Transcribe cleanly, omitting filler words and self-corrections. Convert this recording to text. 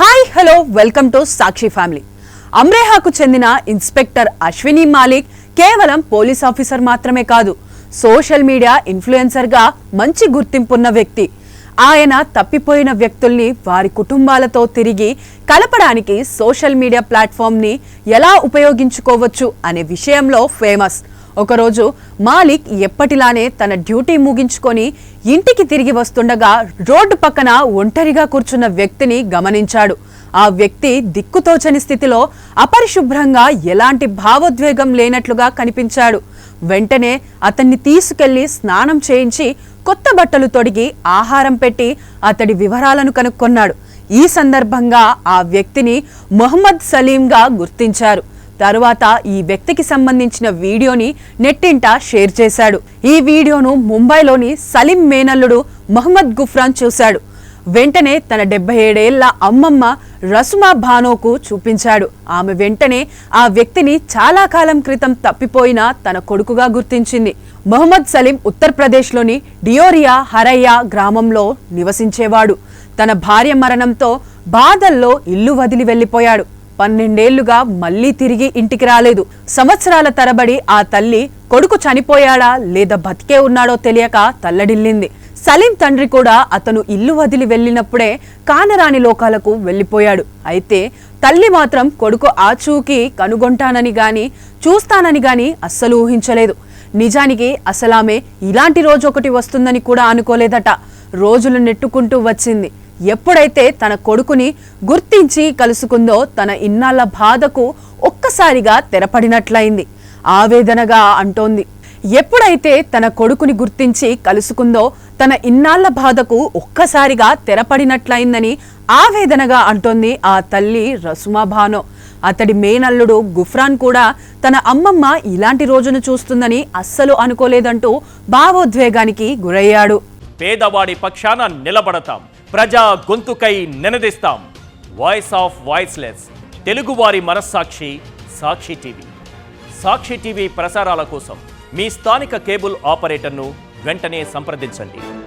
Hi hello welcome to Sakshi family. అమ్రేహాకు చెందిన inspector Ashwini Malik కేవలం పోలీస్ ఆఫీసర్ మాత్రమే కాదు, సోషల్ మీడియా ఇన్ఫ్లుయెన్సర్గా మంచి గుర్తింపున్న వ్యక్తి. ఆయన తప్పిపోయిన వ్యక్తుల్ని వారి కుటుంబాలతో తిరిగి కలపడానికి సోషల్ మీడియా ప్లాట్ఫామ్ని ఎలా ఉపయోగించుకోవచ్చు అనే విషయంలో ఫేమస్. ఒకరోజు మాలిక్ ఎప్పటిలానే తన డ్యూటీ ముగించుకొని ఇంటికి తిరిగి వస్తుండగా రోడ్డు పక్కన ఒంటరిగా కూర్చున్న వ్యక్తిని గమనించాడు. ఆ వ్యక్తి దిక్కుతోచని స్థితిలో అపరిశుభ్రంగా ఎలాంటి భావోద్వేగం లేనట్లుగా కనిపించాడు. వెంటనే అతన్ని తీసుకెళ్లి స్నానం చేయించి కొత్త బట్టలు తొడిగి ఆహారం పెట్టి అతడి వివరాలను కనుక్కున్నాడు. ఈ సందర్భంగా ఆ వ్యక్తిని మొహమ్మద్ సలీంగా గుర్తించారు. తరువాత ఈ వ్యక్తికి సంబంధించిన వీడియోని నెట్టింట షేర్ చేశాడు. ఈ వీడియోను ముంబైలోని సలీం మేనల్లుడు మహమ్మద్ గుఫ్రాన్ చూశాడు. వెంటనే తన 77 ఏళ్ల అమ్మమ్మ రసుమా భానోకు చూపించాడు. ఆమె వెంటనే ఆ వ్యక్తిని చాలా కాలం క్రితం తప్పిపోయిన తన కొడుకుగా గుర్తించింది. మొహమ్మద్ సలీం ఉత్తరప్రదేశ్లోని డియోరియా హరయ్య గ్రామంలో నివసించేవాడు. తన భార్య మరణంతో బాధల్లో ఇల్లు వదిలి వెళ్లిపోయాడు. 12 ఏళ్లుగా మళ్లీ తిరిగి ఇంటికి రాలేదు. సంవత్సరాల తరబడి ఆ తల్లి కొడుకు చనిపోయాడా లేదా బతికే ఉన్నాడో తెలియక తల్లడిల్లింది. సలీం తండ్రి కూడా అతను ఇల్లు వదిలి వెళ్ళినప్పుడే కానరాని లోకాలకు వెళ్లిపోయాడు. అయితే తల్లి మాత్రం కొడుకు ఆచూకీ కనుగొంటానని గాని చూస్తానని గాని అస్సలు ఊహించలేదు. నిజానికి అసలామె ఇలాంటి రోజు ఒకటి వస్తుందని కూడా అనుకోలేదట. రోజులు నెట్టుకుంటూ వచ్చింది. ఎప్పుడైతే తన కొడుకుని గుర్తించి కలుసుకుందో తన ఇన్నాళ్ల బాధకు ఒక్కసారిగా తెరపడినట్లయింది. ఆవేదనగా అంటోంది. ఎప్పుడైతే తన కొడుకుని గుర్తించి కలుసుకుందో తన ఇన్నాళ్ల బాధకు ఒక్కసారిగా తెరపడినట్లయిందని ఆవేదనగా అంటోంది ఆ తల్లి రసుమా భానో. అతడి మేనల్లుడు గుఫ్రాన్ కూడా తన అమ్మమ్మ ఇలాంటి రోజును చూస్తుందని అస్సలు అనుకోలేదంటూ భావోద్వేగానికి గురయ్యాడు. పేదవాడి పక్షాన నిలబడతాం, ప్రజా గొంతుకై నినదిస్తాం. వాయిస్ ఆఫ్ వాయిస్లెస్, తెలుగువారి మనస్సాక్షి సాక్షి టీవీ. సాక్షి టీవీ ప్రసారాల కోసం మీ స్థానిక కేబుల్ ఆపరేటర్ను వెంటనే సంప్రదించండి.